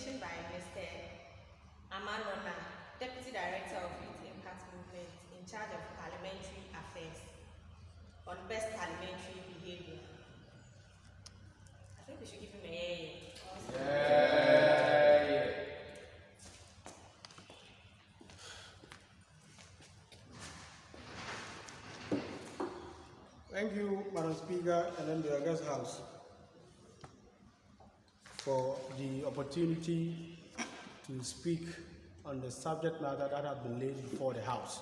presentation by Mr. Amanor, Deputy Director of Youth Impacrt Movement in charge of Parliamentary Affairs, on best parliamentary behavior. I think we should give him a yay. Thank you, Madam Speaker, and then the August House, for the opportunity to speak on the subject matter that has been laid before the House.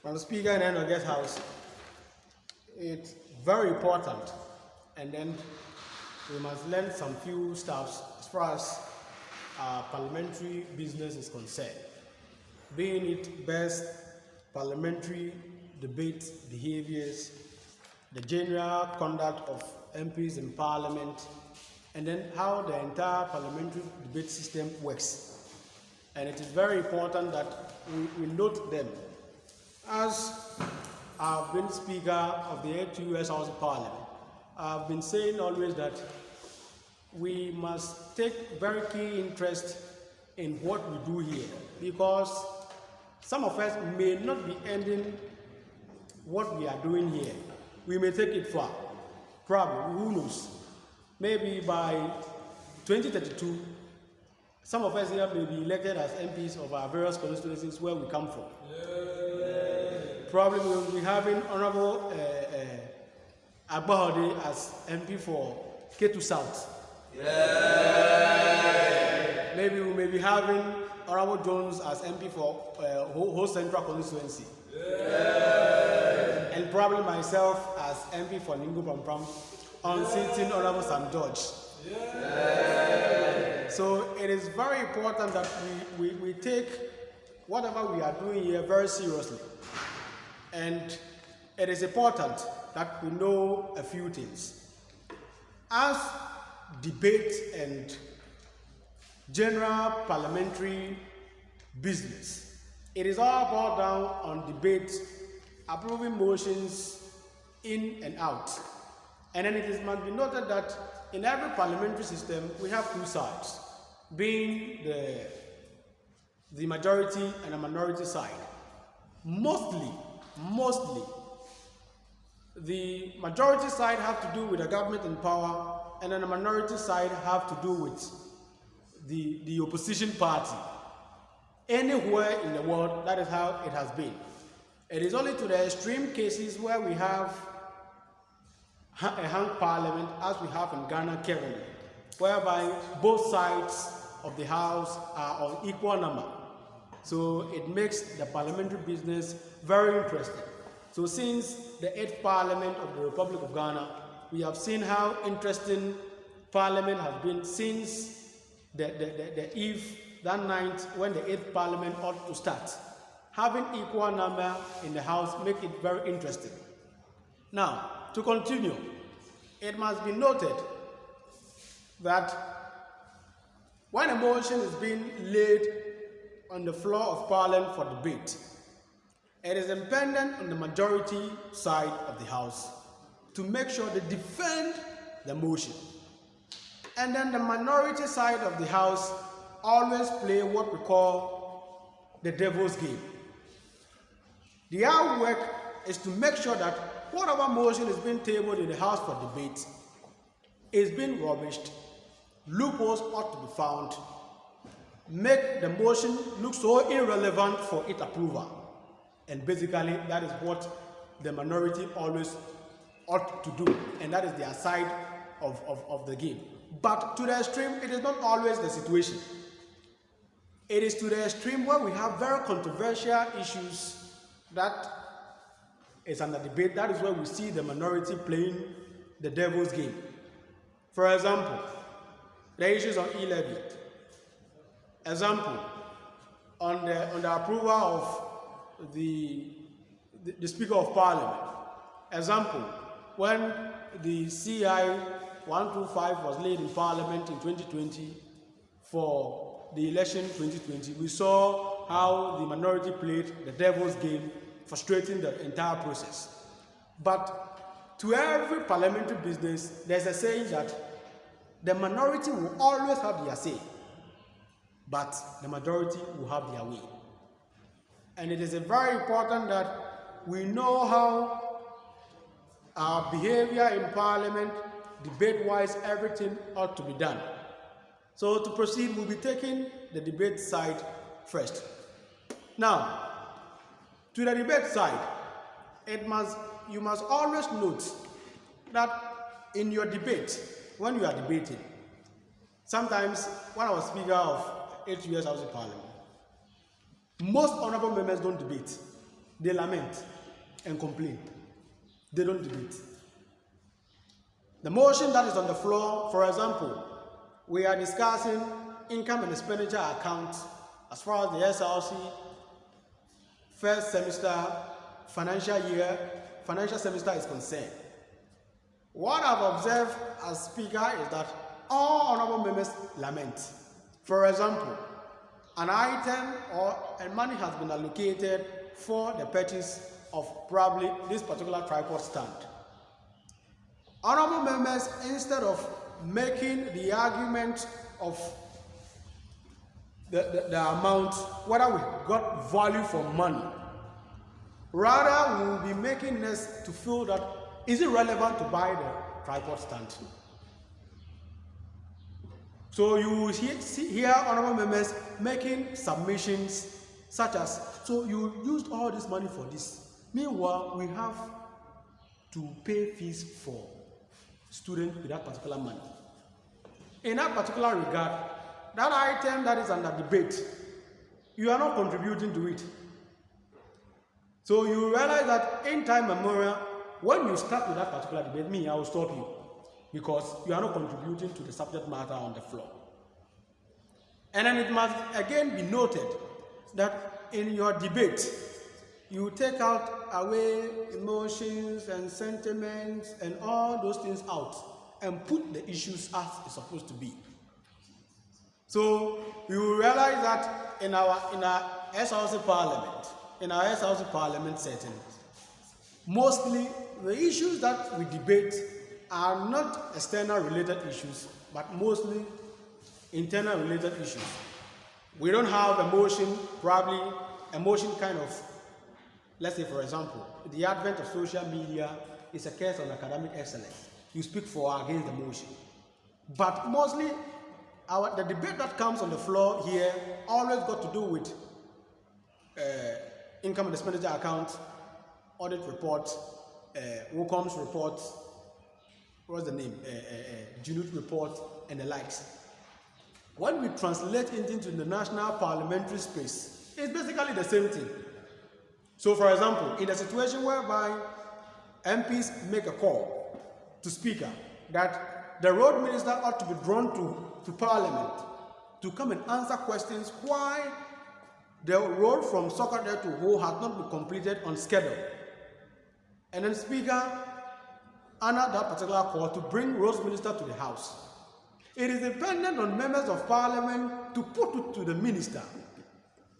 Madam Speaker and then the August House, it's very important, and then we must learn some few stuff as far as parliamentary business is concerned, being it best parliamentary debate behaviors, the general conduct of MPs in Parliament, and then how the entire parliamentary debate system works. And it is very important that we note them. As I've been Speaker of the 8th US House of Parliament, I've been saying always that we must take very key interest in what we do here, because some of us may not be ending what we are doing here. We may take it far, probably, who knows? Maybe by 2032, some of us here may be elected as MPs of our various constituencies where we come from. Probably we will be having Honorable Agbezuke as MP for K2 South. Maybe we may be having Honorable Jones as MP for whole Central constituency. And probably myself as MP for Ningo Pampram on sitting Honorable St. George. So it is very important that we take whatever we are doing here very seriously. And it is important that we know a few things. As debate and general parliamentary business, it is all boiled down on debate, approving motions in and out. And then it must be noted that in every parliamentary system, we have two sides, being the majority and the minority side. Mostly, the majority side have to do with the government in power, and then the minority side have to do with the opposition party. Anywhere in the world, that is how it has been. It is only to the extreme cases where we have a hung parliament, as we have in Ghana currently, whereby both sides of the house are on equal number. So it makes the parliamentary business very interesting. So since the 8th Parliament of the Republic of Ghana, we have seen how interesting Parliament has been since the eve, that night when the 8th Parliament ought to start. Having equal number in the House make it very interesting. Now, to continue, it must be noted that when a motion is being laid on the floor of Parliament for debate, it is dependent on the majority side of the House to make sure they defend the motion. And then the minority side of the House always play what we call the devil's game. Their work is to make sure that whatever motion is being tabled in the House for debate is being rubbished, loopholes ought to be found, make the motion look so irrelevant for its approval. And basically, that is what the minority always ought to do, and that is their side of the game. But to the extreme, it is not always the situation. It is to the extreme where we have very controversial issues that is under debate. That is where we see the minority playing the devil's game. For example, the issues on e-levy. Example, on the approval of the Speaker of Parliament. Example, when the CI 125 was laid in Parliament in 2020 for the election 2020, we saw how the minority played the devil's game, frustrating the entire process. But to every parliamentary business, there's a saying that the minority will always have their say. but the majority will have their way. And it is very important that we know how our behavior in Parliament, debate-wise, everything ought to be done. So to proceed, we'll be taking the debate side first. Now, to the debate side, you must always note that in your debate, when you are debating, sometimes when I was Speaker of 8 years House of Parliament, most honorable members don't debate. They lament and complain. They don't debate. The motion that is on the floor, for example, we are discussing income and expenditure account as far as the SRC first semester financial semester is concerned. What I've observed as Speaker is that all honorable members lament. For example, an item or money has been allocated for the purchase of probably this particular tripod stand. Honorable members, instead of making the argument of the amount, whether we got value for money, rather we will be making this to feel that is it relevant to buy the tripod stand? So you will hear honorable members making submissions such as, so you used all this money for this. Meanwhile, we have to pay fees for students with that particular money. In that particular regard, that item that is under debate, you are not contributing to it. So you realize that in time memorial, when you start with that particular debate, I will stop you because you are not contributing to the subject matter on the floor. And then it must again be noted that in your debate, you take out away emotions and sentiments and all those things out and put the issues as it's supposed to be. So you will realize that in our SRC Parliament, in our SRC Parliament setting, mostly the issues that we debate are not external related issues, but mostly internal related issues. We don't have a motion, probably a motion kind of, let's say for example, the advent of social media is a case on academic excellence. You speak for or against the motion. But mostly, the debate that comes on the floor here always got to do with income and expenditure account, audit report, WOCOM's report, what's the name, Junut report, and the likes. When we translate it into the national parliamentary space, it's basically the same thing. So, for example, in a situation whereby MPs make a call to Speaker that the road minister ought to be drawn to Parliament to come and answer questions why the road from Sokode to Ho has not been completed on schedule. And then Speaker honored that particular call to bring road minister to the House. It is dependent on members of Parliament to put it to the minister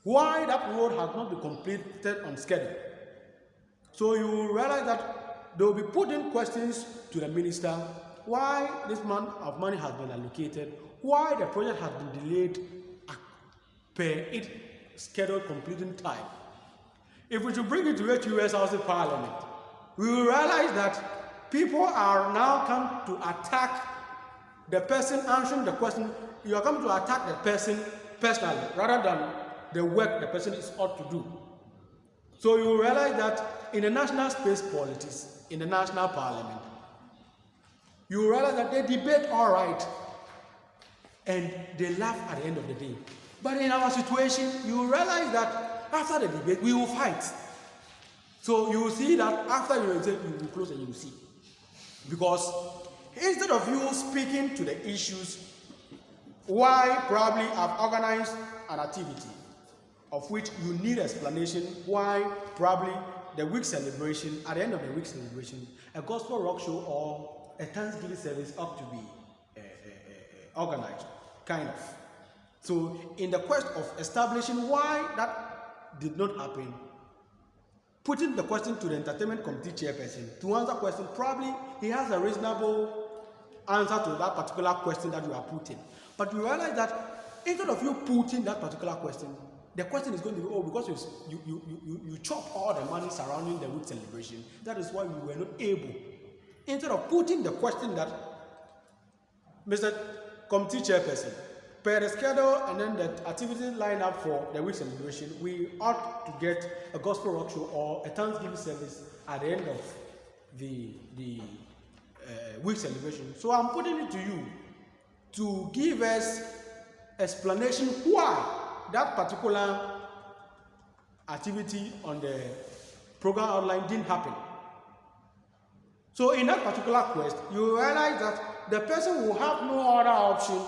why that road has not been completed on schedule. So you will realize that they will be putting questions to the minister why this amount of money has been allocated, why the project has been delayed per its scheduled completing time. If we should bring it to US House of Parliament, we will realize that people are now come to attack the person answering the question. You are coming to attack the person personally rather than the work the person is ought to do. So you will realize that in the national space politics, in the national parliament, you will realize that they debate all right and they laugh at the end of the day. But in our situation, you will realize that after the debate, we will fight. So you will see that after you will close and you will see. Because instead of you speaking to the issues, why probably I've organized an activity of which you need explanation, why probably the week celebration, at the end of the week celebration, a gospel rock show or a Thanksgiving service ought to be organized, kind of. So in the quest of establishing why that did not happen, putting the question to the entertainment committee chairperson to answer question, probably he has a reasonable answer to that particular question that you are putting. But we realize that instead of you putting that particular question, the question is going to be, oh, because you chop all the money surrounding the week celebration, that is why we were not able. Instead of putting the question that, Mr. Committee Chairperson, per the schedule and then the activity line up for the week celebration, we ought to get a gospel rock show or a Thanksgiving service at the end of the week celebration. So I'm putting it to you to give us explanation why that particular activity on the program outline didn't happen. So in that particular quest, you realize that the person will have no other option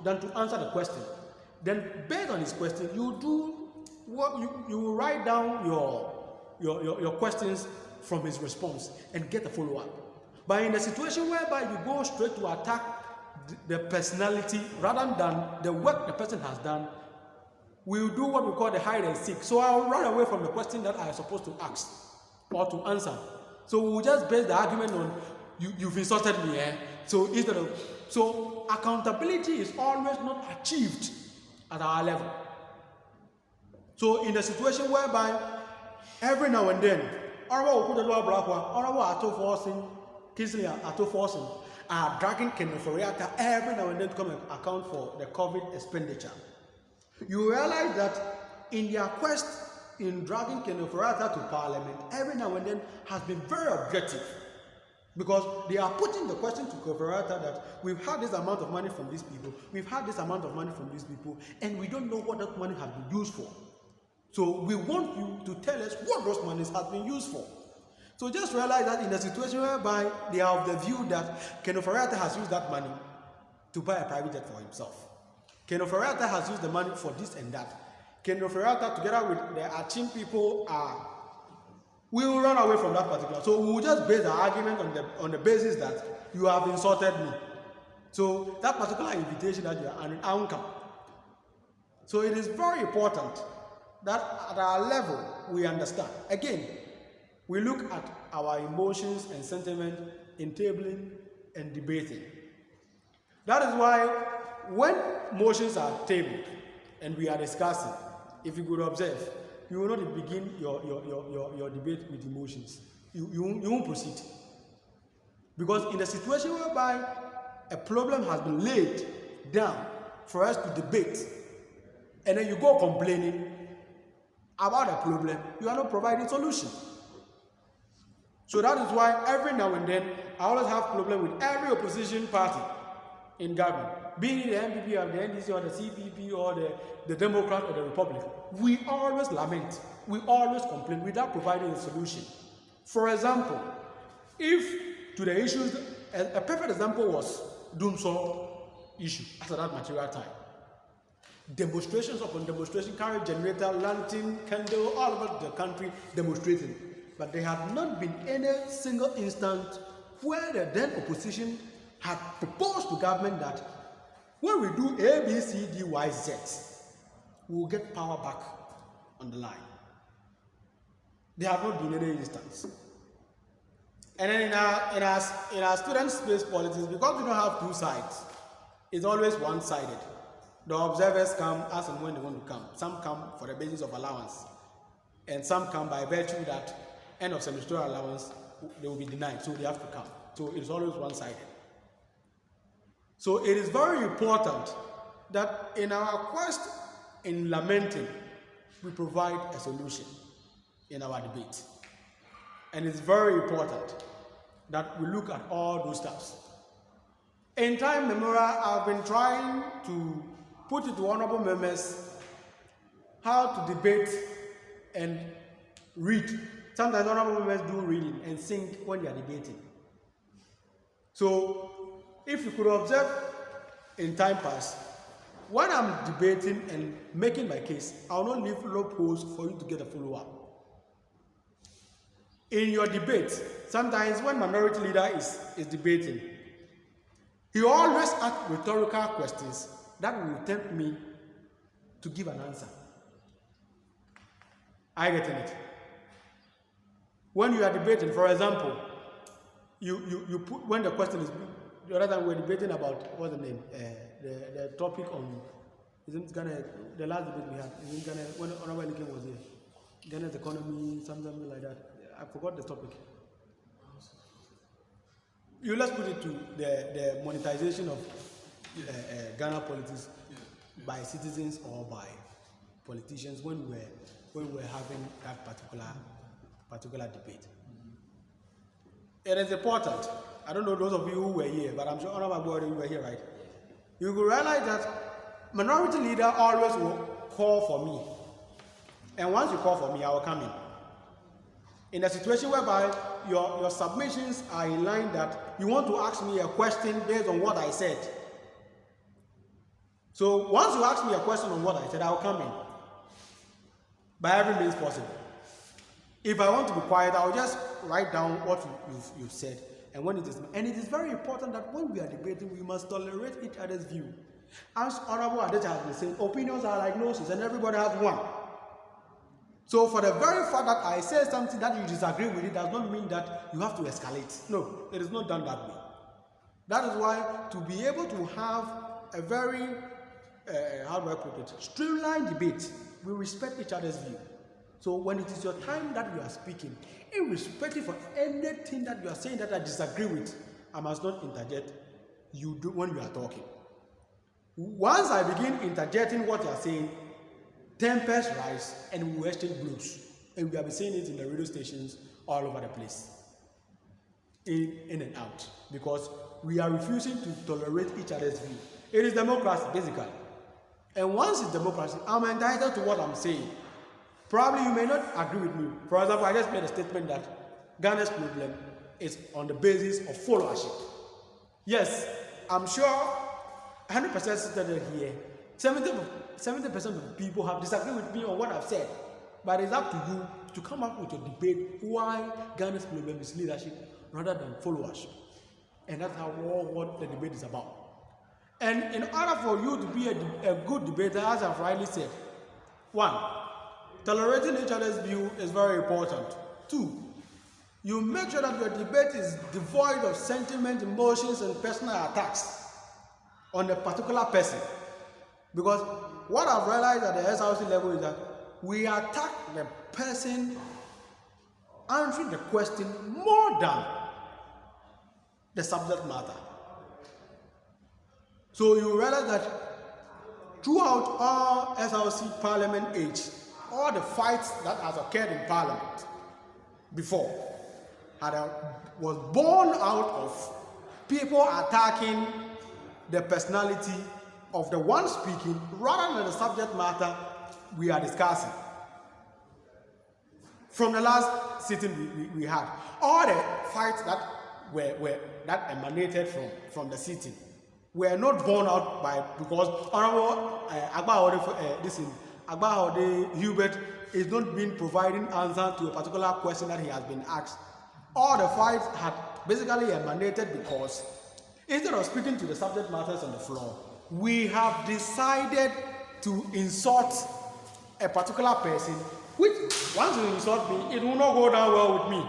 than to answer the question. Then based on his question, you do what you will write down your questions from his response and get a follow-up. But in a situation whereby you go straight to attack the personality rather than the work the person has done, we'll do what we call the hide and seek. So I'll run away from the question that I'm supposed to ask or to answer. So we'll just base the argument on you've insulted me, eh? So accountability is always not achieved at our level. So in a situation whereby every now and then, are dragging Kenoforiata every now and then to come and account for the COVID expenditure. You realize that in their quest in dragging Kenoforiata to Parliament, every now and then has been very objective. Because they are putting the question to Kenoforiata that we've had this amount of money from these people, we've had this amount of money from these people, and we don't know what that money has been used for. So we want you to tell us what those monies have been used for. So just realize that in a situation whereby they are of the view that Kenoforiata has used that money to buy a private jet for himself. Kenoforiata has used the money for this and that. Kenoforiata together with the Achim people we will run away from that particular. So we will just base the argument on the basis that you have insulted me. So that particular invitation that you are an anchor. So it is very important that at our level we understand. Again, we look at our emotions and sentiment in tabling and debating. That is why when motions are tabled and we are discussing, if you could observe, you will not begin your debate with emotions. You won't proceed. Because in a situation whereby a problem has been laid down for us to debate, and then you go complaining about a problem, you are not providing solution. So that is why every now and then I always have problem with every opposition party in government, be it the MPP or the NDC or the CPP or the Democrat or the Republican. We always lament, we always complain without providing a solution. For example, if to the issues, a perfect example was Dumso issue after that material time. Demonstrations upon demonstration, carried generator, lantern, candle, all over the country demonstrating. But there had not been any single instance where the then opposition had proposed to government that when we do A, B, C, D, Y, Z, we will get power back on the line. There have not been any instance. And then in our student-based politics, because we don't have two sides, it's always one-sided. The observers come as and when they want to come. Some come for the basis of allowance, and some come by virtue that end of semestrial allowance they will be denied, so they have to come. So it's always one-sided. So it is very important that in our quest in lamenting, we provide a solution in our debate. And it's very important that we look at all those steps. In time memorial, I've been trying to put it to honorable members how to debate and read. Sometimes honorable members do reading and sing when they are debating. So, if you could observe in time past, when I'm debating and making my case, I will not leave loopholes for you to get a follow-up. In your debate, sometimes when minority leader is debating, he always asks rhetorical questions that will tempt me to give an answer. Are you getting it? When you are debating, for example, you put, when the question is, the other time we were debating about, what's the name, the topic on Isn't Ghana, the last debate we had, isn't Ghana, when Honorable Lincoln was here, Ghana's economy, something like that. I forgot the topic. Let's put it to the monetization of Ghana politics by citizens or by politicians when we're having that particular debate. It is important. I don't know those of you who were here, but I'm sure Honorable Agbezuke, you were here, right? You will realize that minority leader always will call for me. And once you call for me, I will come in. In a situation whereby your submissions are in line that you want to ask me a question based on what I said. So once you ask me a question on what I said, I will come in. By every means possible. If I want to be quiet, I will just write down what you've said. And it is very important that when we are debating, we must tolerate each other's view. As Honorable Adecha has been saying, opinions are like noses, and everybody has one. So for the very fact that I say something that you disagree with, it does not mean that you have to escalate. No, it is not done that way. That is why to be able to have a very, how do I put it, streamlined debate, we respect each other's view. So when it is your time that you are speaking, irrespective of anything that you are saying that I disagree with, I must not interject you do when you are talking. Once I begin interjecting what you are saying, tempers rise and we exchange blows. And we have been saying it in the radio stations all over the place. In and out. Because we are refusing to tolerate each other's view. It is democracy, basically. And once it's democracy, I'm entitled to what I'm saying. Probably you may not agree with me. For example, I just made a statement that Ghana's problem is on the basis of followership. Yes, I'm sure 100% seated here, 70% of people have disagreed with me on what I've said. But it's up to you to come up with a debate why Ghana's problem is leadership rather than followership. And that's what the debate is about. And in order for you to be a good debater, as I've rightly said, 1, tolerating each other's view is very important. 2, you make sure that your debate is devoid of sentiment, emotions, and personal attacks on a particular person. Because what I've realized at the SRC level is that we attack the person answering the question more than the subject matter. So you realize that throughout all SRC Parliament age, all the fights that has occurred in Parliament before was born out of people attacking the personality of the one speaking rather than the subject matter we are discussing. From the last sitting we had, all the fights that that emanated from the sitting were not born out because Honorable Agbezuke Hubert is not being providing answer to a particular question that he has been asked. All the fights had basically emanated because instead of speaking to the subject matters on the floor, we have decided to insult a particular person, which once you insult me, it will not go down well with me.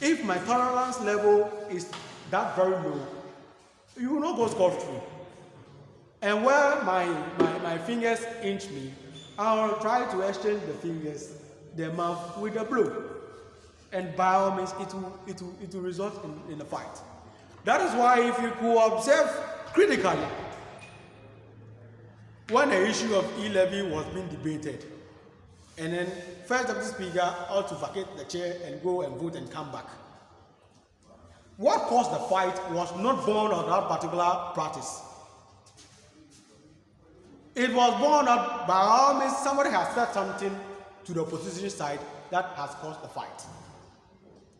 If my tolerance level is that very low, you will not go scot-free. And where my fingers inch me, I will try to exchange the mouth with a blow. And by all means, it will result in a fight. That is why if you could observe critically, when the issue of e-levy was being debated, and then first deputy speaker ought to vacate the chair and go and vote and come back. What caused the fight was not born of that particular practice. It was born out by all means somebody has said something to the opposition side that has caused the fight.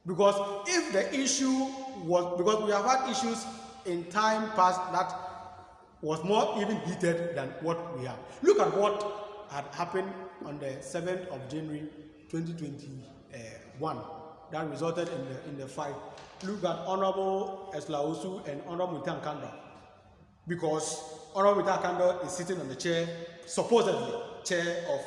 Because if the issue was, because we have had issues in time past that was more even heated than what we have. Look at what had happened on the 7th of January 2021 that resulted in the fight. Look at Honorable Eslausu and Honorable Mutankanda. Because Honorable Mutankanda is sitting on the chair, supposedly chair of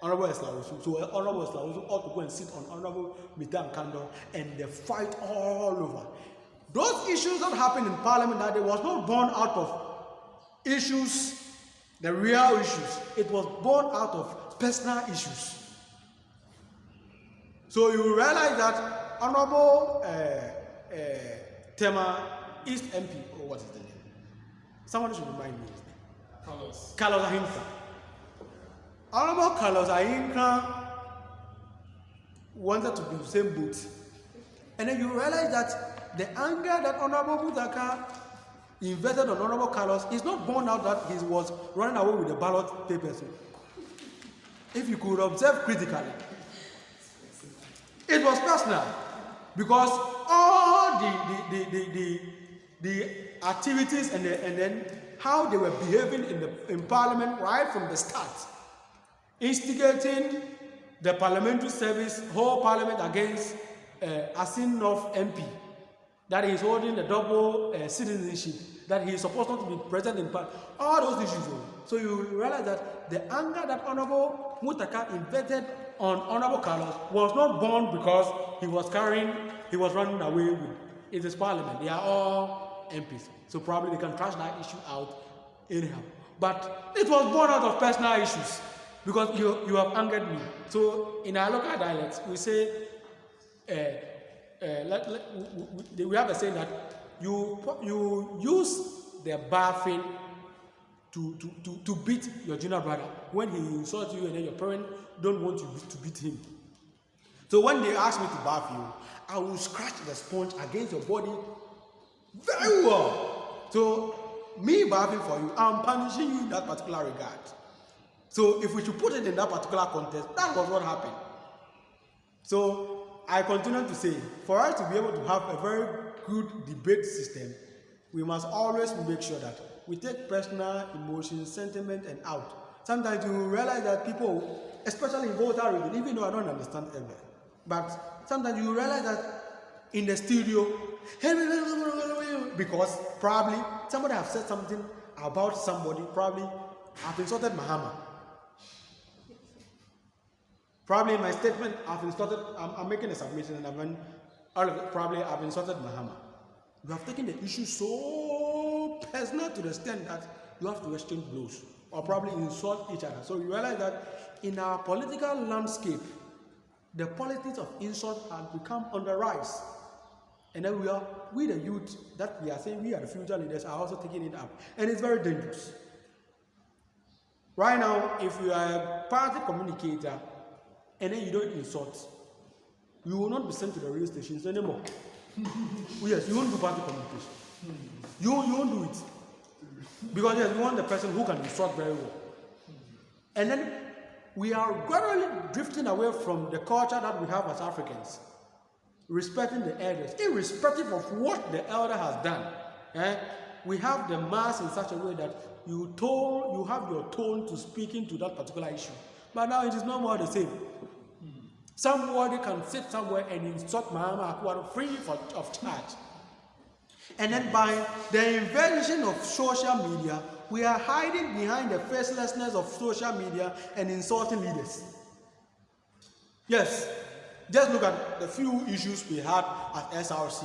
Honorable Eslausu. So Honorable Eslausu ought to go and sit on Honorable Mutankanda and the fight all over. Those issues that happened in Parliament that day was not born out of issues the real issues. It was born out of personal issues. So you realize that Honorable Tema East MP, or what is the name? Someone should remind me his name. Carlos Ahinka. Honorable Carlos Ahinka wanted to be the same boat. And then you realize that the anger that Honorable Butaka invested on Honorable Carlos is not born out that he was running away with the ballot papers. If you could observe critically, it was personal, because all the activities and then how they were behaving in Parliament right from the start, instigating the parliamentary service, whole Parliament against Asinov MP, that he is holding the double citizenship, that he is supposed not to be present in Parliament, all those issues. So you realize that the anger that Honorable Mutaka invested on Honorable Carlos was not born because he was running away with it is Parliament. They are all MPs. So probably they can trash that issue out anyhow. But it was born out of personal issues, because you have angered me. So in our local dialects, we say, we have a saying that you use the bathing to beat your junior brother when he insults you, and then your parents don't want you to beat him. So when they ask me to bath you, I will scratch the sponge against your body very well. So me bathing for you, I'm punishing you in that particular regard. So if we should put it in that particular context, that was what happened. So I continue to say, for us to be able to have a very good debate system, we must always make sure that we take personal emotions, sentiment, and out. Sometimes you realize that people, especially in voter reading, even though I don't understand everything, but sometimes you realize that in the studio, because probably somebody have said something about somebody, probably I've insulted Mahama. Probably in my statement, I've insulted, I'm making a submission, and probably I've insulted Mahama. You have taken the issue so personal to the extent that you have to exchange blows or probably insult each other. So you realize that in our political landscape, the politics of insult has become on the rise. And then we the youth that we are saying we are the future leaders are also taking it up. And it's very dangerous. Right now, if you are a party communicator and then you don't insult, you will not be sent to the radio stations anymore. Yes, you won't do party communication. You won't do it. Because yes, we want the person who can insult very well. And then we are gradually drifting away from the culture that we have as Africans. Respecting the elders, irrespective of what the elder has done. We have the mass in such a way that you have your tone to speaking to that particular issue. But now it is no more the same. Somebody can sit somewhere and insult Mahama Akwado free of charge. And then by the invention of social media, we are hiding behind the facelessness of social media and insulting leaders. Yes, just look at the few issues we had at SRC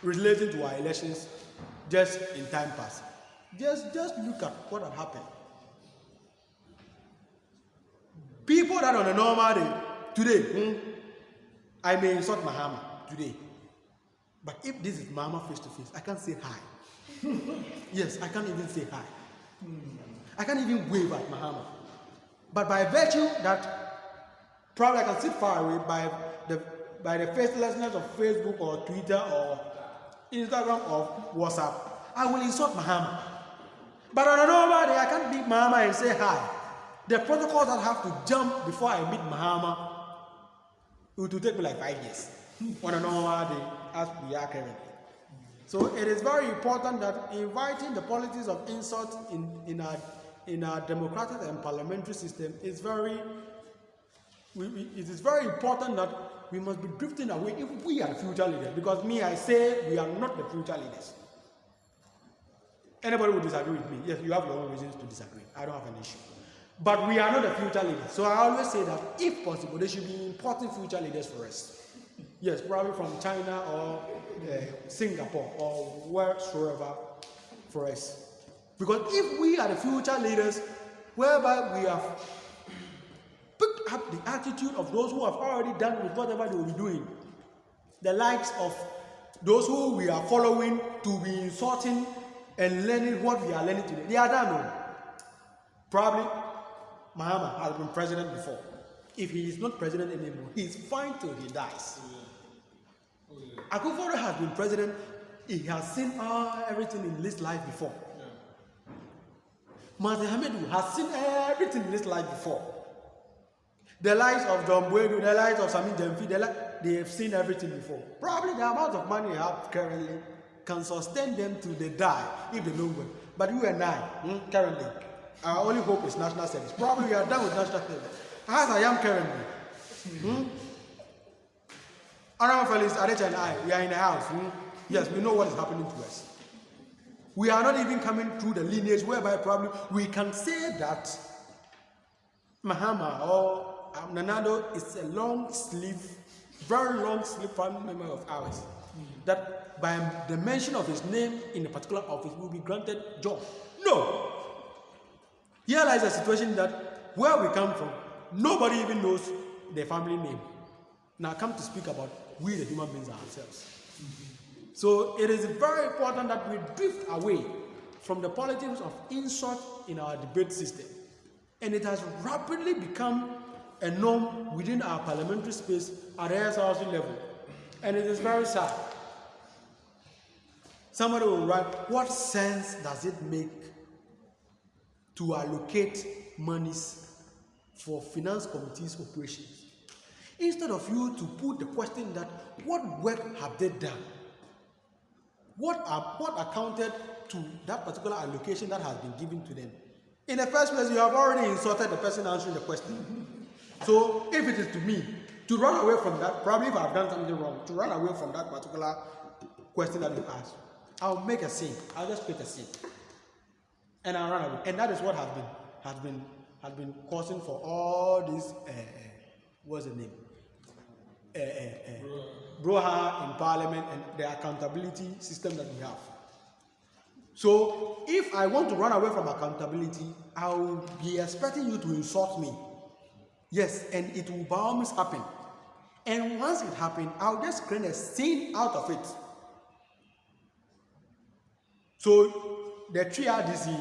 relating to our elections just in time past. Just look at what had happened. People that on a normal day, today, I may insult Mahama today. But if this is Mahama face to face, I can't say hi. Yes, I can't even say hi. I can't even wave at Mahama. But by virtue that probably I can sit far away by the facelessness of Facebook or Twitter or Instagram or WhatsApp, I will insult Mahama. But on a normal day, I can't meet Mahama and say hi. The protocols that have to jump before I meet Mahama, it will take me like 5 years on a normal day as we are currently. So it is very important that inviting the politics of insult in our democratic and parliamentary system is it is very important that we must be drifting away if we are the future leaders. Because me, I say we are not the future leaders. Anybody will disagree with me. Yes, you have your own reasons to disagree. I don't have an issue. But we are not the future leaders. So I always say that if possible, there should be important future leaders for us. Yes, probably from China or Singapore or wheresoever for us. Because if we are the future leaders, whereby we have picked up the attitude of those who have already done with whatever they will be doing, the likes of those who we are following to be insulting and learning what we are learning today, they are done. No? Probably Mahama has been president before. If he is not president anymore, he is fine till he dies. Akufo-Addo has been president. He has seen everything in this life before. Mazi Hamidu has seen everything in this life before. The likes of John Buedu, the likes of Sami Jemfi, they have seen everything before. Probably the amount of money they have currently can sustain them till they die if they don't work. But you and I, currently, our only hope is national service. Probably we are done with national service. As I am currently. Honorable Felix, Adecha and I, we are in the house. Yes, we know what is happening to us. We are not even coming through the lineage whereby probably we can say that Mahama or Nanado is a long sleeve, very long sleeve family member of ours. That by the mention of his name in a particular office will be granted job. No. Here lies a situation that where we come from, nobody even knows their family name. Now come to speak about we the human beings ourselves. So it is very important that we drift away from the politics of insult in our debate system. And it has rapidly become a norm within our parliamentary space at the SRC level. And it is very sad. Somebody will write, what sense does it make to allocate monies for finance committees operations? Instead of you to put the question that what work have they done? What accounted to that particular allocation that has been given to them? In the first place, you have already insulted the person answering the question. So if it is to me, to run away from that, probably if I've done something wrong, to run away from that particular question that you asked, I'll make a scene. I'll just create a scene. And I'll run away. And that is what has been causing for all this, what's the name? Broha in Parliament and the accountability system that we have. So if I want to run away from accountability, I will be expecting you to insult me. Yes, and it will by all means happen. And once it happens, I'll just create a scene out of it. So the TRDC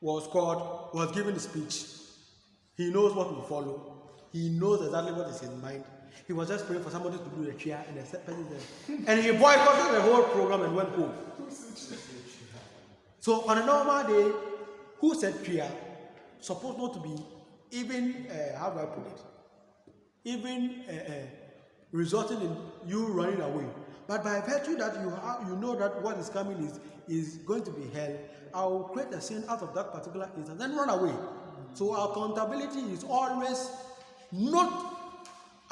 was given the speech. He knows what will follow. He knows exactly what is in mind. He was just praying for somebody to do the chair and the person there. And he boycotted the whole program and went home. So on a normal day, who said chair supposed not to be even, how do I put it? Even resulting in you running away. But by virtue that you know that what is coming is going to be hell, I will create a scene out of that particular instance and run away. So our accountability is always not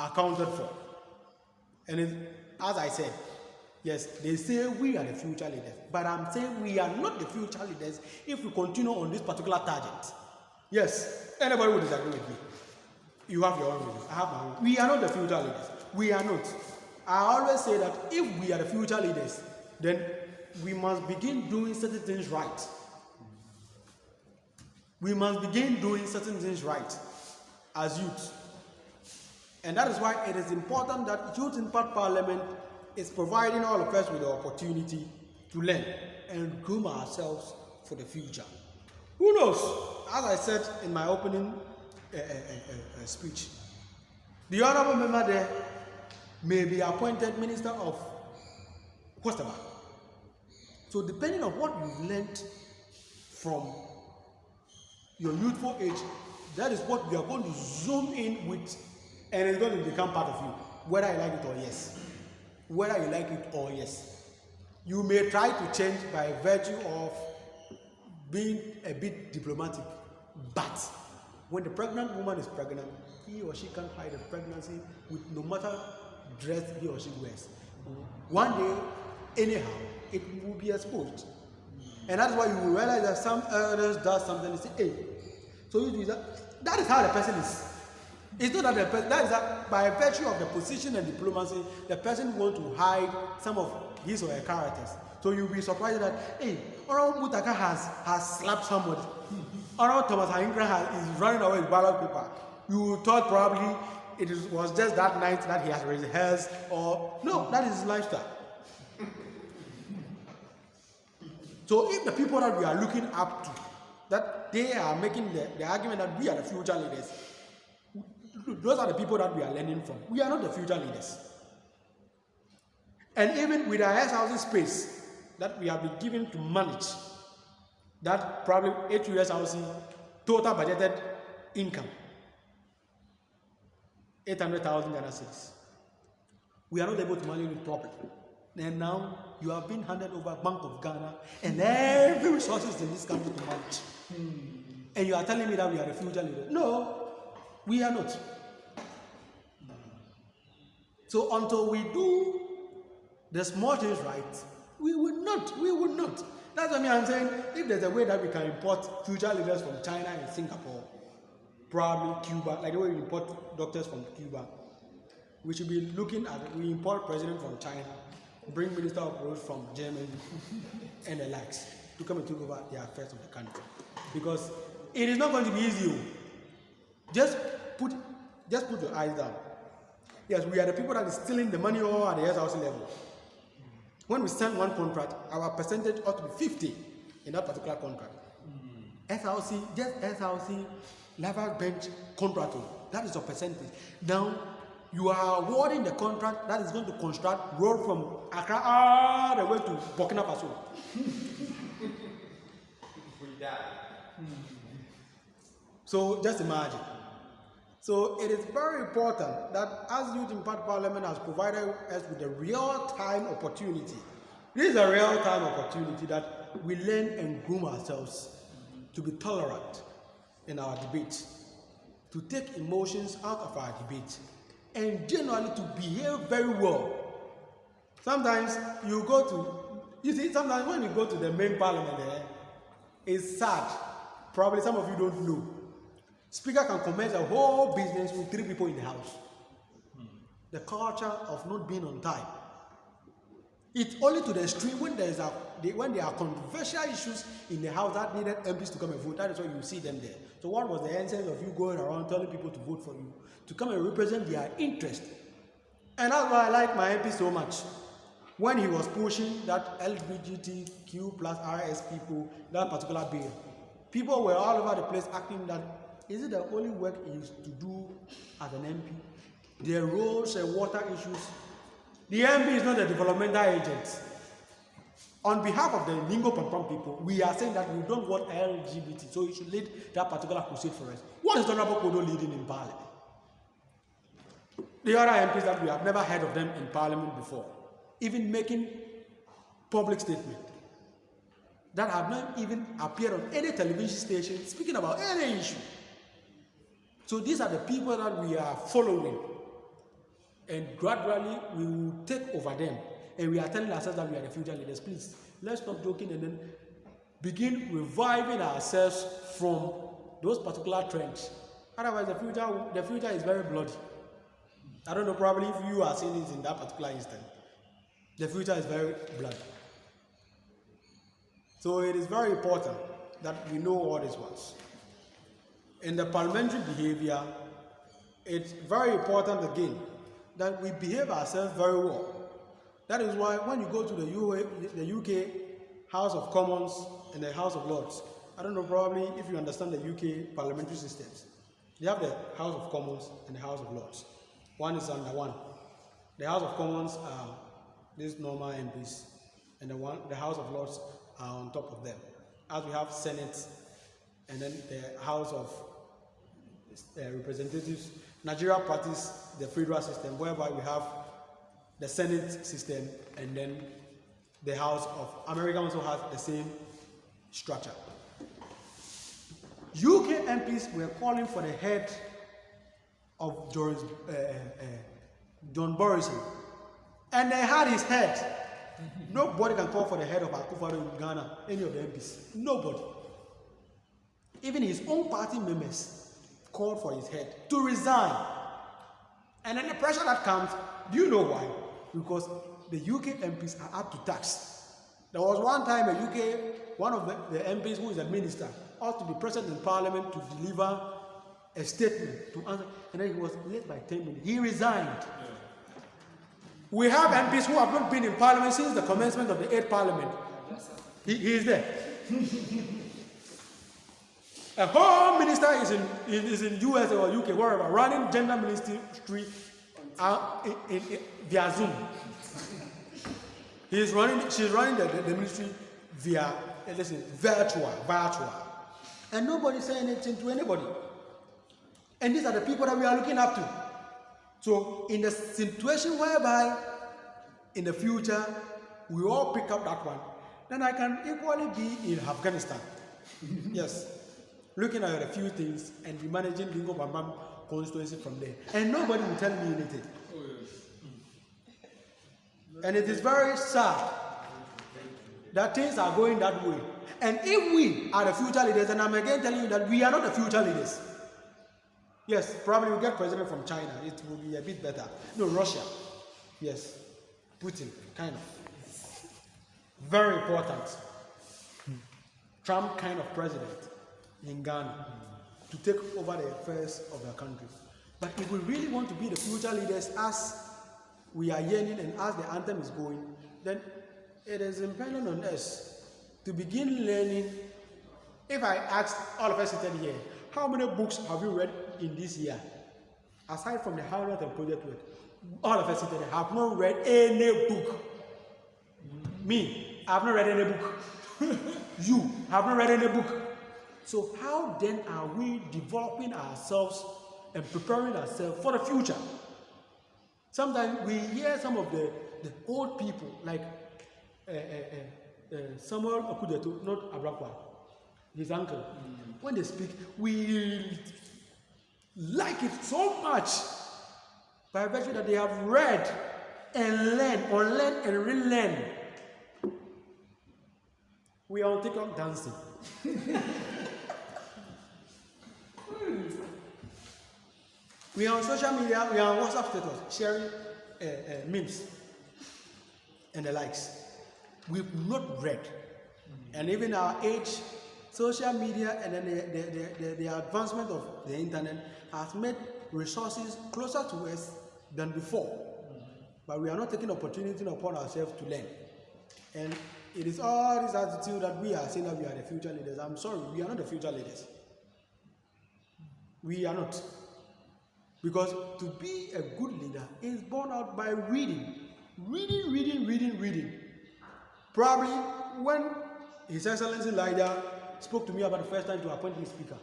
accounted for. And as I said, yes, they say we are the future leaders, but I'm saying we are not the future leaders if we continue on this particular target. Yes, anybody will disagree with me. You have your own reasons. I have my own. We are not the future leaders. We are not. I always say that if we are the future leaders, then we must begin doing certain things right. We must begin doing certain things right as youth. And that is why it is important that Youth Impact Parliament is providing all of us with the opportunity to learn and groom ourselves for the future. Who knows? As I said in my opening speech, the honorable member there may be appointed minister of whatever. So depending on what you've learned from your youthful age, that is what we are going to zoom in with, and it's going to become part of you, whether you like it or yes. Whether you like it or yes. You may try to change by virtue of being a bit diplomatic, but when the pregnant woman is pregnant, he or she can't hide the pregnancy with no matter dress he or she wears. One day, anyhow, it will be exposed. And that's why you will realize that some elders does something and say, hey, so you do that. That is how the person is. It's not that the person, that is that by virtue of the position and diplomacy, the person wants to hide some of his or her characters. So you'll be surprised that, hey, Honorable Mutaka has slapped somebody. Honorable Thomas Hankra is running away with ballot paper. You thought probably was just that night that he has rehearsed, or no, that is his lifestyle. So if the people that we are looking up to, that they are making the argument that we are the future leaders, those are the people that we are learning from. We are not the future leaders. And even with our housing space that we have been given to manage, that probably 8 years housing total budgeted income, 800,000 Ghana cedis. We are not able to manage it properly. And now you have been handed over Bank of Ghana and every resources in this country to manage. And you are telling me that we are the future leader. No, we are not. So until we do the small things right, we will not. That's what I'm saying. If there's a way that we can import future leaders from China and Singapore, probably Cuba, like the way we import doctors from Cuba, we should be looking at, we import president from China, bring minister of roads from Germany and the likes to come and take over the affairs of the country. Because it is not going to be easy. Just put your eyes down. Yes, we are the people that is stealing the money all at the house level. When we sign one contract, our percentage ought to be 50 in that particular contract. SRC, just SRC level bench contract, that is a percentage. Now, you are awarding the contract that is going to construct road from Accra all the way to Burkina Faso. We die. So just imagine. So it is very important that as Youth Impacrt Parliament has provided us with a real-time opportunity, this is a real-time opportunity that we learn and groom ourselves to be tolerant in our debate, to take emotions out of our debate, and generally to behave very well. Sometimes sometimes when you go to the main parliament it's sad. Probably some of you don't know. Speaker can commence a whole business with 3 people in the house. The culture of not being on time. It's only to the extreme when there are controversial issues in the house that needed MPs to come and vote. That is why you see them there. So what was the essence of you going around telling people to vote for you? To come and represent their interest. And that's why I like my MP so much. When he was pushing that LGBTQ plus RS people, that particular bill, people were all over the place asking that, is it the only work he is to do as an MP? Their roads and water issues. The MP is not a developmental agent. On behalf of the Ningo Pampam people, we are saying that we don't want LGBT, so he should lead that particular crusade for us. What is Honorable Kodo leading in Parliament? The other MPs that we have never heard of them in Parliament before, even making public statements that have not even appeared on any television station speaking about any issue. So these are the people that we are following, and gradually we will take over them. And we are telling ourselves that we are the future leaders. Please, let's stop joking and then begin reviving ourselves from those particular trends. Otherwise, the future is very bloody. I don't know, probably if you are seeing it in that particular instant. The future is very bloody. So it is very important that we know all these ones. In the parliamentary behavior, it's very important again that we behave ourselves very well. That is why when you go to the UK House of Commons and the House of Lords, I don't know, probably if you understand the UK parliamentary systems, they have the House of Commons and the House of Lords. One is under one. The House of Commons are these normal MPs, and the House of Lords are on top of them. As we have Senate, and then the House of Representatives, Nigeria practice the federal system, whereby we have the Senate system, and then the House of America also has the same structure. UK MPs were calling for the head of John Borison, and they had his head. Nobody can call for the head of Akufo-Addo in Ghana, any of the MPs. Nobody. Even his own party members called for his head to resign. And then the pressure that comes, do you know why? Because the UK MPs are up to tax. There was one time a UK, one of the MPs who is a minister, ought to be present in Parliament to deliver a statement to answer, and then he was late by 10 minutes. He resigned. Yeah. We have MPs who have not been in Parliament since the commencement of the 8th Parliament. He is there. A whole minister is in US or UK, wherever, running gender ministry via Zoom. She's running the ministry via virtual. And nobody saying anything to anybody. And these are the people that we are looking up to. So in the situation whereby in the future we all pick up that one, then I can equally be in Afghanistan. Yes. Looking at a few things and be managing Bingo Bambam constituency from there. And nobody will tell me anything. Oh, yes. And it is very sad that things are going that way. And if we are the future leaders, and I'm again telling you that we are not the future leaders. Yes, probably we'll get president from China. It will be a bit better. No, Russia. Yes. Putin, kind of. Very important. Trump kind of president in Ghana to take over the affairs of the country. But if we really want to be the future leaders as we are yearning and as the anthem is going, then it is impending on us to begin learning. If I asked all of us sitting here, how many books have you read in this year? Aside from the Harvard and Project Work, all of us sitting here have not read any book. Me, I have not read any book. You have not read any book. So how then are we developing ourselves and preparing ourselves for the future? Sometimes we hear some of the old people, like Samuel Okujeto, not Abrakwa, his uncle. When they speak, we like it so much by virtue that they have read and learned, unlearned and relearned. We are on TikTok dancing. We are on social media, we are on WhatsApp status, sharing memes and the likes. We've not read. And even our age, social media and then the advancement of the internet has made resources closer to us than before. But we are not taking opportunity upon ourselves to learn. And it is all this attitude that we are saying that we are the future leaders. I'm sorry, we are not the future leaders. We are not. Because to be a good leader is born out by reading. Reading. Probably when His Excellency Elijah spoke to me about the first time to appoint me speaker,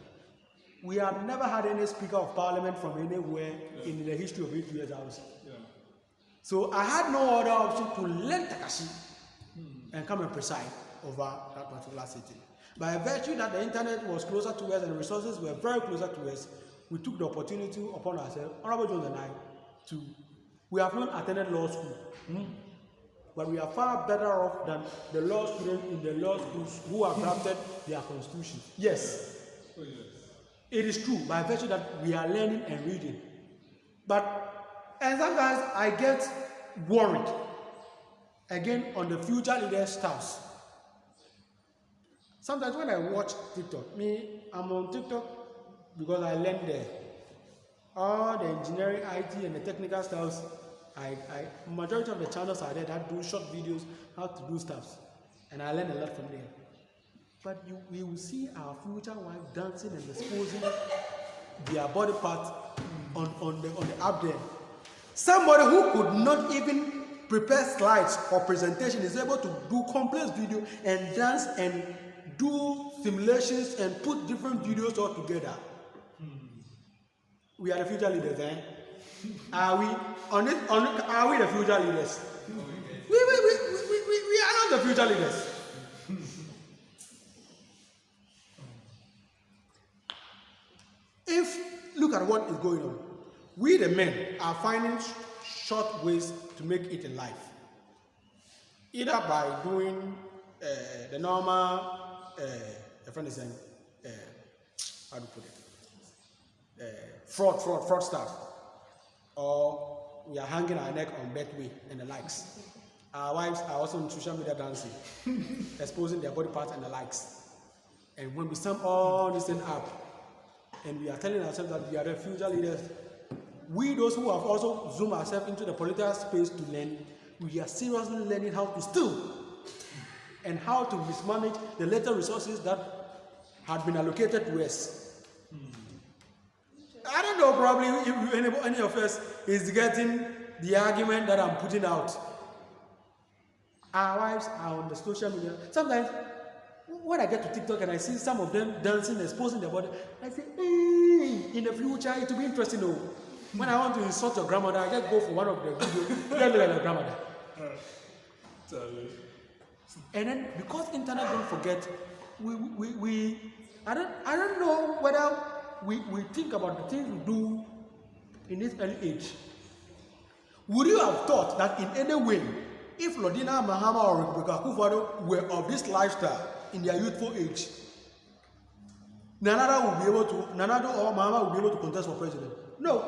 we have never had any speaker of parliament from anywhere in the history of 8 years house. Yeah. So I had no other option to learn Takashi and come and preside over that particular sitting. By virtue that the internet was closer to us and the resources were very closer to us, we took the opportunity upon ourselves, Honorable Jones and I, we have not attended law school, but we are far better off than the law students in the law schools who have drafted their constitution. Yes. Oh, yes. It is true, by virtue that we are learning and reading. And sometimes I get worried, again, on the future leader staffs. Sometimes when I watch TikTok, I'm on TikTok because I learned there. All the engineering, IT, and the technical stuffs, majority of the channels are there that do short videos, how to do stuffs. And I learn a lot from there. But we will see our future wife dancing and exposing their body parts on the app there. Somebody who could not even prepare slides for presentation is able to do complex video and dance and do simulations and put different videos all together. We are the future leaders, eh? Are we are we the future leaders? We are not the future leaders. If look at what is going on, we the men are finding short ways to make it in life. Either by doing the normal how do you put it? Fraud stuff, or we are hanging our neck on Betway and the likes. Our wives are also on social media dancing, exposing their body parts and the likes. And when we sum all this thing up, and we are telling ourselves that we are the future leaders, we, those who have also zoomed ourselves into the political space to learn, we are seriously learning how to steal and how to mismanage the little resources that had been allocated to us. I don't know, probably if any of us is getting the argument that I'm putting out. Our wives are on the social media. Sometimes, when I get to TikTok and I see some of them dancing, exposing their body, I say, in the future, it will be interesting. Though. When I want to insult your grandmother, I just go for one of the videos, just look at your grandmother. And then, because internet don't forget, I don't know whether we think about the things we do in this early age. Would you have thought that in any way, if Lodina Mahama or Rebecca Akufo-Addo were of this lifestyle in their youthful age, Nanado or Mahama will be able to contest for president? No.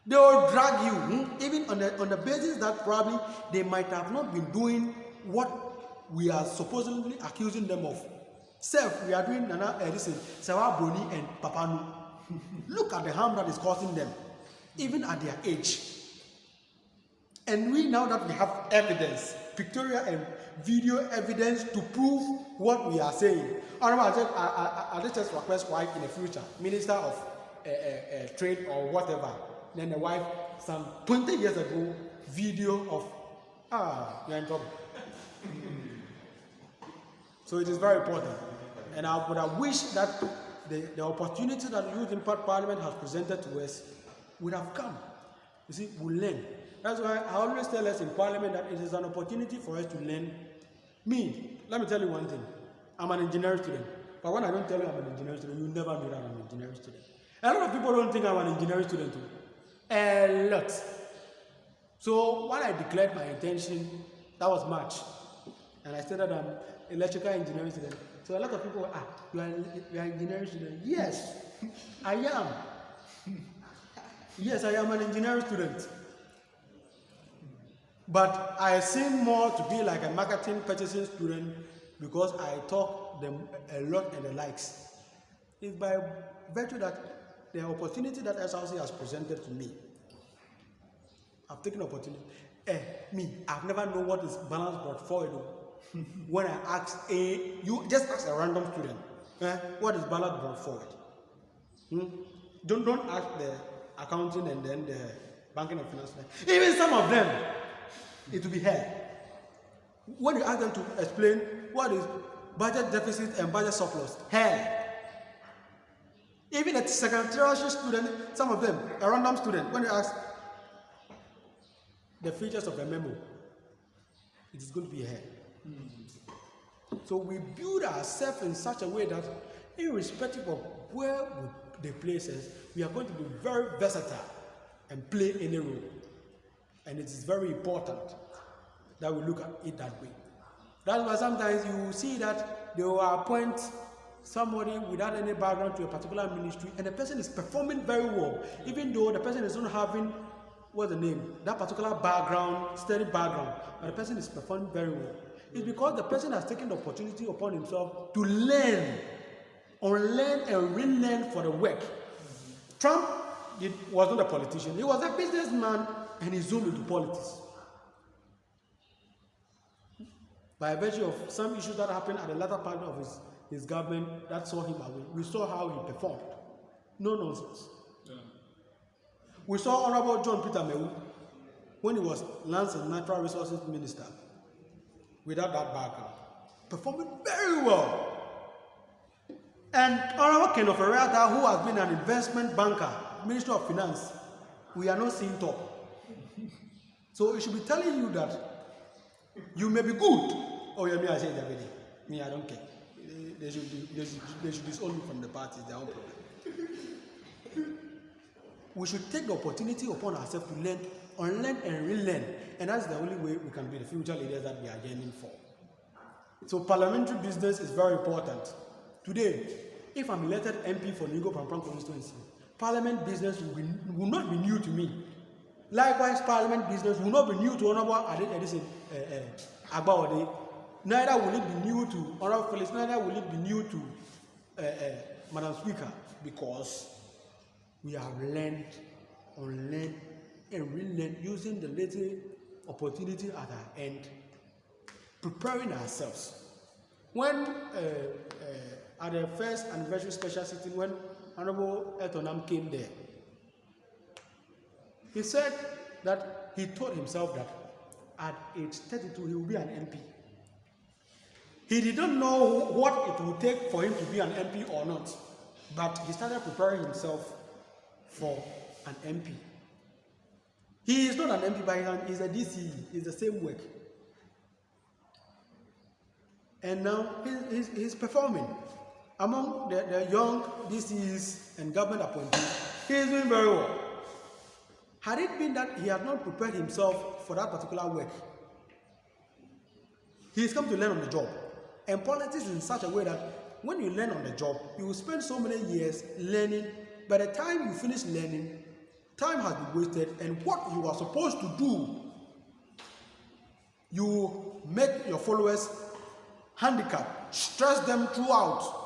They will drag you, even on the basis that probably they might have not been doing what we are supposedly accusing them of. Self, we are doing Nana Edison, Sawa Bruni, and Papanu. Look at the harm that is causing them, even at their age. And we, now that we have evidence, pictorial and video evidence to prove what we are saying. I just request wife in the future, Minister of Trade or whatever. Then the wife, some 20 years ago, video of, you're in trouble. So it is very important. And I wish that the opportunity that Youth Impacrt Parliament has presented to us would have come. You see, we learn. That's why I always tell us in Parliament that it is an opportunity for us to learn. Me, let me tell you one thing. I'm an engineering student. But when I don't tell you I'm an engineering student, you never know that I'm an engineering student. A lot of people don't think I'm an engineering student too. A lot. So when I declared my intention, that was March. And I said that I'm electrical engineering student. So a lot of people, you are an engineering student. Yes, I am. Yes, I am an engineering student. But I seem more to be like a marketing purchasing student because I talk them a lot and the likes. It's by virtue that the opportunity that SRC has presented to me, I've taken opportunity. I've never known what is balance portfolio. When I ask you just ask a random student, what is balance brought forward? Don't ask the accounting and then the banking and finance. Even some of them, it will be hell. When you ask them to explain what is budget deficit and budget surplus, hell. Even a secretarial student, some of them, a random student, when you ask the features of a memo, it is going to be hell. So we build ourselves in such a way that irrespective of where they place us, we are going to be very versatile and play any role. And it is very important that we look at it that way. That's why sometimes you see that they will appoint somebody without any background to a particular ministry and the person is performing very well, even though the person is not having, what's the name, that particular background, steady background, but the person is performing very well. It's because the person has taken the opportunity upon himself to learn, unlearn and relearn for the work. Trump was not a politician, he was a businessman and he zoomed into politics. By virtue of some issues that happened at the latter part of his government that saw him away, we saw how he performed. No nonsense. Yeah. We saw Honorable John Peter Mewu when he was Lands and Natural Resources Minister, without that background, performing very well. And Honorable Ken Oferiata, who has been an investment banker, Minister of Finance, we are not seeing top. So it should be telling you that you may be good, or you may say that me, I don't care. They should disown me from the party, their own problem. We should take the opportunity upon ourselves to learn, unlearn and relearn. And that's the only way we can be the future leaders that we are yearning for. So parliamentary business is very important. Today, if I'm elected MP for Nigo Pampram constituency, parliament business will not be new to me. Likewise, Parliament business will not be new to Honorable Agbezuke. Neither will it be new to Honorable Felix, neither will it be new to Madam Speaker, because we have learned, unlearned, and relearned using the little opportunity at our end, preparing ourselves. When at the first anniversary special sitting, when Honorable Etonam came there, he said that he told himself that at age 32 he will be an MP. He did not know what it would take for him to be an MP or not, but he started preparing himself for an MP. He is not an MP, but he's a DCE. It's the same work. And now he's performing. Among the young DCEs and government appointees, he is doing very well. Had it been that he had not prepared himself for that particular work, he is come to learn on the job. And politics is in such a way that when you learn on the job, you will spend so many years learning. By the time you finish learning, time has been wasted, and what you are supposed to do, you make your followers handicapped, stress them throughout.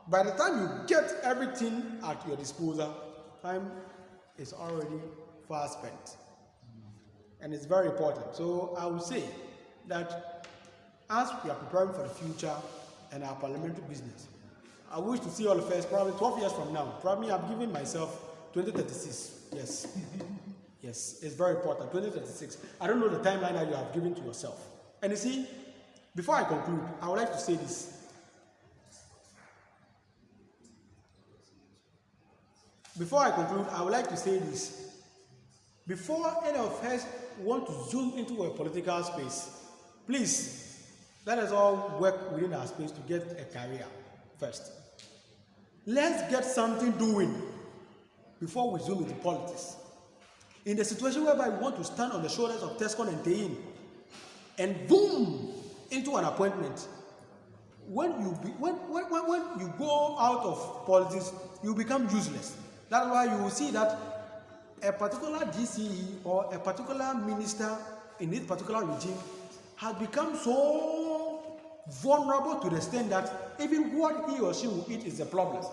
By the time you get everything at your disposal, time is already far spent. And it's very important. So I would say that as we are preparing for the future and our parliamentary business, I wish to see all of us probably 12 years from now. Probably I'm giving myself 2036. Yes. Yes, it's very important. 2036. I don't know the timeline that you have given to yourself. And you see, before I conclude, I would like to say this. Before I conclude, I would like to say this. Before any of us want to zoom into a political space, please, let us all work within our space to get a career first. Let's get something doing before we zoom into politics. In the situation whereby we want to stand on the shoulders of Tescon and Tein and boom into an appointment, when you go out of politics, you become useless. That's why you will see that a particular DCE or a particular minister in this particular regime has become so vulnerable to the extent that even what he or she will eat is a problem.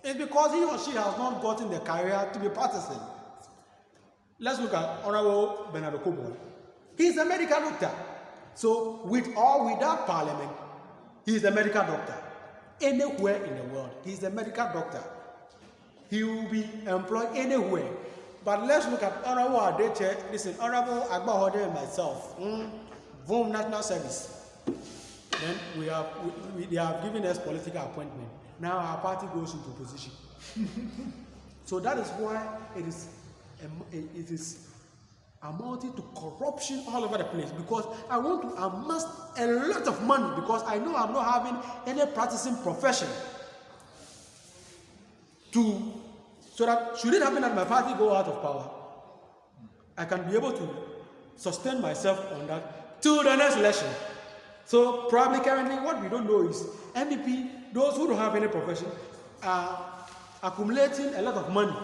It's because he or she has not gotten the career to be partisan. Let's look at Honorable Bernard Okoboy. He's a medical doctor. So with or without parliament, he's a medical doctor. Anywhere in the world, he's a medical doctor. He will be employed anywhere. But let's look at Honorable Adeche, listen, Honorable Agbezuke and myself, VOM National Service. Then they have given us political appointment. Now our party goes into opposition. So that is why it is amounting to corruption all over the place, because I want to amass a lot of money because I know I'm not having any practicing profession so that should it happen that my party go out of power, I can be able to sustain myself on that till the next election. So probably currently what we don't know is MVP, those who don't have any profession, are accumulating a lot of money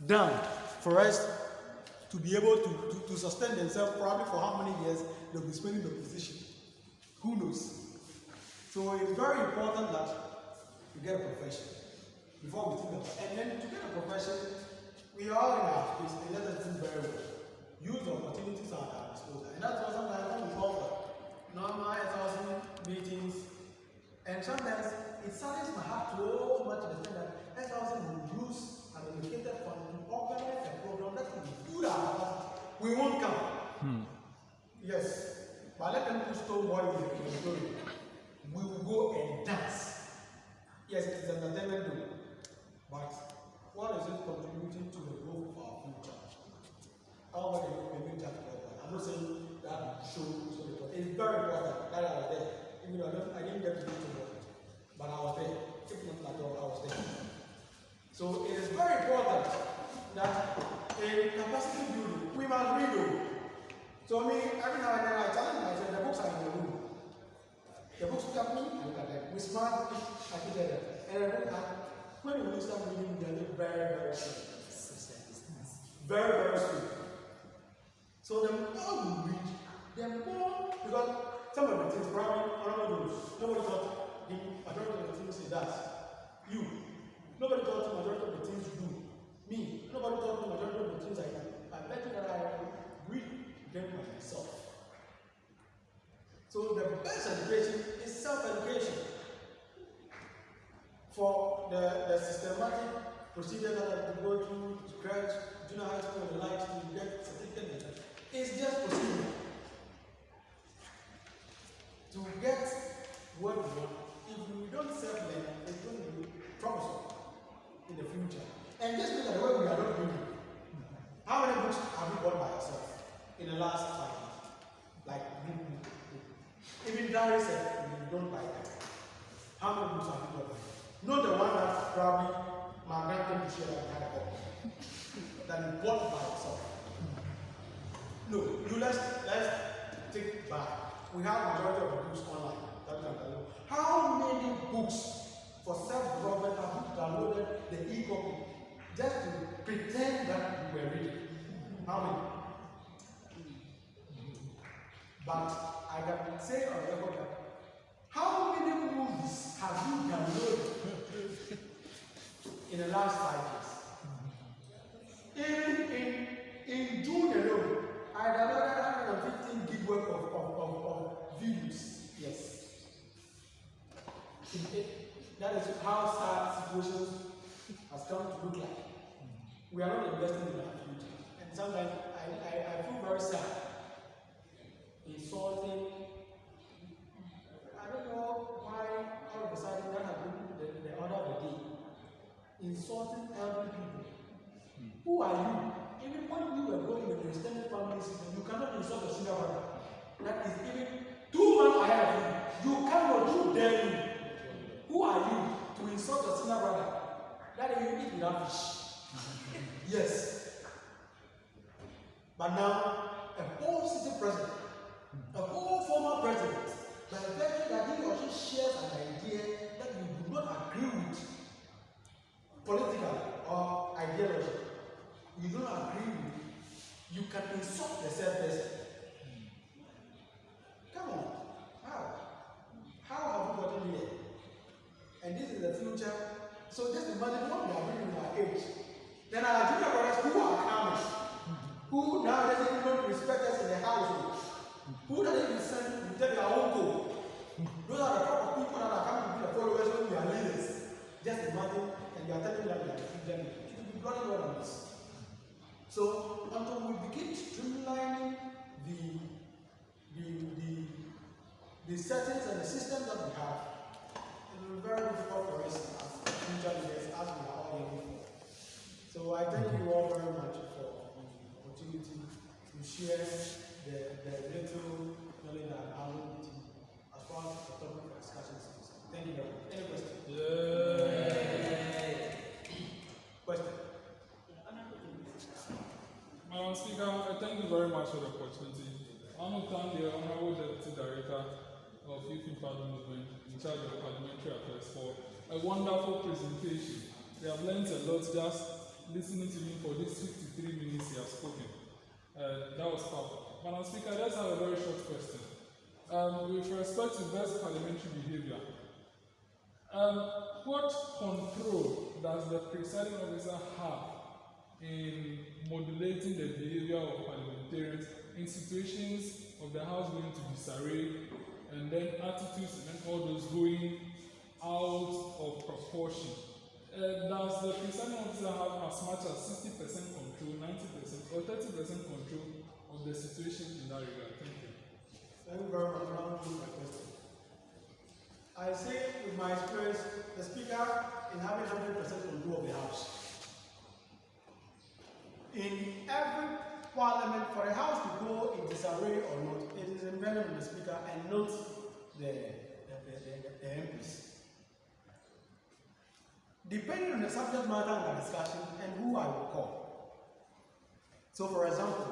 down for us to be able to sustain themselves probably for how many years they'll be spending the position. Who knows? So it's very important that you get a profession before we think about it. And then to get a profession, we are all in our space and let us do very well. Use the opportunities at our disposal. And that's why sometimes when we go for normal 1,000 meetings, and sometimes it saddens my heart so much to the extent that 1,000 will use an allocated fund to organize a program that will be good at us. We won't come. Yes. But let them put Stonewall in the story. We will go and dance. Yes, it is an entertainment though. But what is it contributing to the growth of our future? How about the future? I'm not saying that show, it's very important that I was there. Even though I didn't get to do it, but I was there. If not at all, I was there. So it is very important that in capacity building, we must read. So I mean, every now and then I challenge myself, the books are in the room. The books look at me, I look at them. We smart, I put them. And when we start reading, they look very, very sweet. Very, very sweet. So the more you read, the more, because some of the things probably nobody taught him majority of the things he does. You, nobody taught him majority of the things you do. Me, nobody taught me majority of the things I do. I bet you that I read them by myself. So the best education is self-education. For the systematic procedure that you go through to grad, junior high school, and the likes to get certificate, it's just procedure. To get what you want, if you don't self-learn, it's going to be troublesome in the future. And just look at the way we are not doing it. How many books have you bought by yourself in the last 5 years? Like, even diary said, you don't buy that. How many books have you bought? Not the one that probably my grand came to share that kind of book that you bought by yourself. No, let's take it back. We have majority of the books online. How many books for self-development have you downloaded the e-copy just to pretend that you were reading? How many? But I can say on record that how many movies have you downloaded in the last 5 years? In June alone, I downloaded 115 gig worth of videos. Yes. That is how sad situations has come to look like. We are not investing in our future. And sometimes I feel very sad. Insulting. I don't know why all of a sudden that happened the order of the day. Insulting elderly people. Who are you? Even when you were going with the extended family system, you cannot insult your senior brother. That is even 2 months ahead of you. You cannot, you dare you. Who are you to insult your senior brother? That is you eat without fish. Yes. But now, a whole city president, a whole former president, by the virtue that he or she shares an idea that you do not agree with politically or ideology, you don't agree with, you can insult the said person. Come on. How have we gotten here? And this is the future. So just imagine what we are doing in our age. Then our junior brothers who are coming, who now doesn't even respect us in the household, who doesn't even send to tell their own code. Those are the type of people that are coming to be the followers when we are leaders. Just imagine, and you are telling me that we are the future. It will be bloody well on this. So until we begin streamlining the settings and the systems that we have, it will be very difficult for us as future leaders, as we are all here before. So I thank you all very much for the opportunity to share the little knowledge that I have with you as far as the topic of discussion is concerned. Thank you very much. Any questions? Question? Madam Speaker, I thank you very much for the opportunity. I want to thank the Honorable Deputy Director of Youth Impacrt Movement in charge of Parliamentary Affairs for a wonderful presentation. We have learned a lot just listening to him for these 53 minutes he has spoken. That was powerful. Madam Speaker, let's have a very short question. With respect to best parliamentary behavior, what control does the presiding officer have in modulating the behavior of parliamentarians in situations of the House going to disarray and then attitudes and then all those going out of proportion? Does the presiding officer have as much as 60% control, 90% or 30% control of the situation in that regard? Thank you. Thank you very much for answering my question. I say with my experience, the Speaker in having 100% control of the House. In every parliament, for a house to go in disarray or not, it is incumbent on the Speaker and not the MPs. Depending on the subject matter and the discussion and who I will call. So, for example,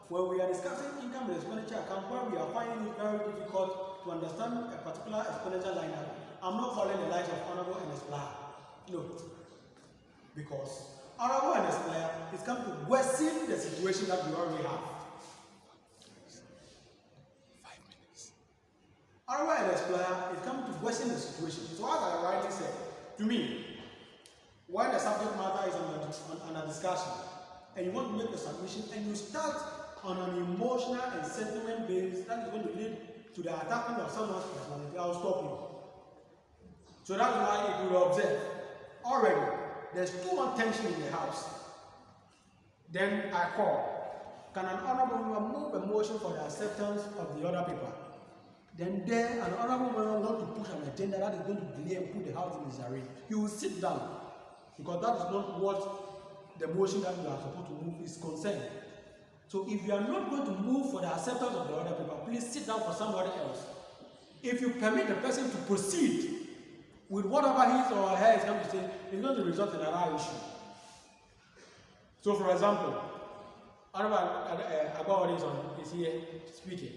when we are discussing income and expenditure account, where we are finding it very difficult to understand a particular expenditure line item, I'm not calling the likes of Honorable and Esplayer. No. Because Honorable and Esplayer is come to worsen the situation that we already have. So as I rightly said, to me, when the subject matter is under discussion, and you want to make a submission, and you start on an emotional and sentiment base that is going to lead to the attacking of someone's personality, I will stop you. So that's why if you observe, already there's too much tension in the house. Then I call. Can an honorable member move a motion for the acceptance of the other paper? Then there, an honorable member wants to push an agenda that is going to delay and put the house in disarray. You will sit down, because that is not what the motion that you are supposed to move is concerned. So if you are not going to move for the acceptance of the other paper, please sit down for somebody else. If you permit the person to proceed with whatever his or her is going to say, it's going to result in another issue. So for example, Honorable Agbezuke is here speaking.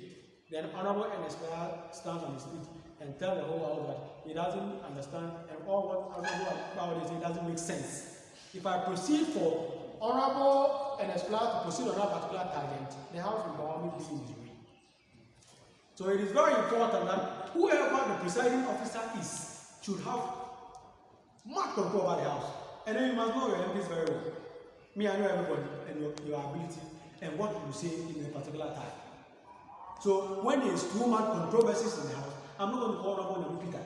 Then Honorable Agbezuke stands on his feet and tells the whole house that he doesn't understand, and all what Honorable Agbezuke doesn't make sense. If I proceed for Honorable Agbezuke to proceed on that particular tangent, the house will probably be in his way. So it is very important that whoever the presiding officer is should have much control over the house. And then you must know your MPs very well. Me, I know everybody and your ability and what you say in a particular time. So when there is too much controversies in the house, I'm not going to call Honorable Peter.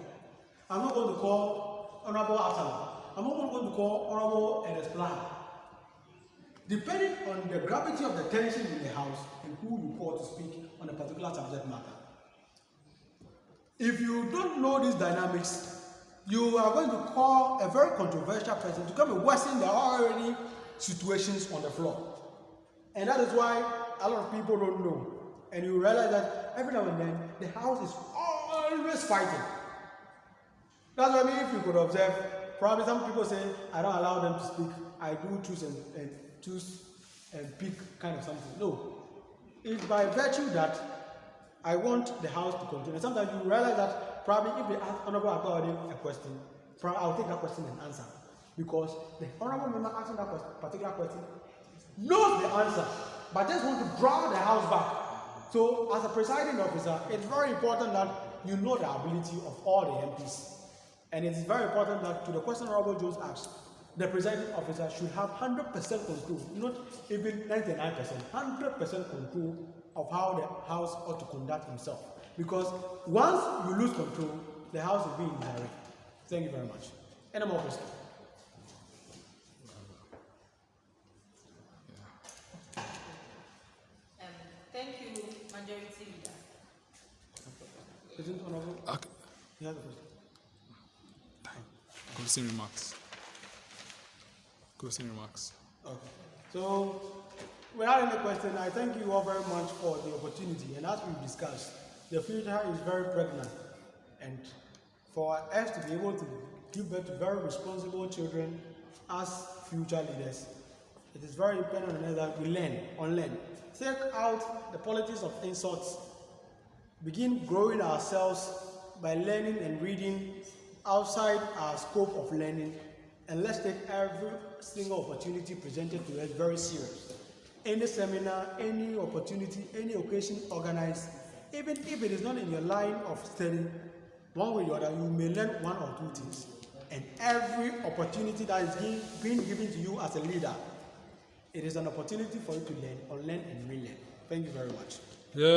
I'm not going to call Honorable Absalom. I'm not going to call Honorable Agbezuke. Depending on the gravity of the tension in the house and who you call to speak on a particular subject matter. If you don't know these dynamics, you are going to call a very controversial person to come and worsen the already situations on the floor. And that is why a lot of people don't know. And you realize that every now and then, the house is always fighting. That's why if you could observe, probably some people say, I don't allow them to speak. I do choose and pick kind of something. No. It's by virtue that I want the house to continue. Sometimes you realize that probably if they ask Honorable Agbezuke a question, I'll take that question and answer. Because the honorable member asking that particular question knows the answer, but just want to draw the house back. So as a presiding officer, it's very important that you know the ability of all the MPs. And it's very important that to the question Honorable Jones asked, the presiding officer should have 100% control, not even 99%, 100% control of how the house ought to conduct himself. Because once you lose control, the house will be in disarray. Thank you very much. Any more questions? Thank you, Majority Leader. President Honorable. Okay. You have the question. Closing remarks. Closing remarks. Okay. So, without any question, I thank you all very much for the opportunity. And as we've discussed, the future is very pregnant. And for us to be able to give birth to very responsible children as future leaders, it is very important that we unlearn. Take out the politics of insults. Begin growing ourselves by learning and reading outside our scope of learning. And let's take every single opportunity presented to us very serious. Any seminar, any opportunity, any occasion organized, even if it is not in your line of study, one way or the other, you may learn one or two things. And every opportunity that is being given to you as a leader, it is an opportunity for you to learn, unlearn, and relearn. Thank you very much. Yeah.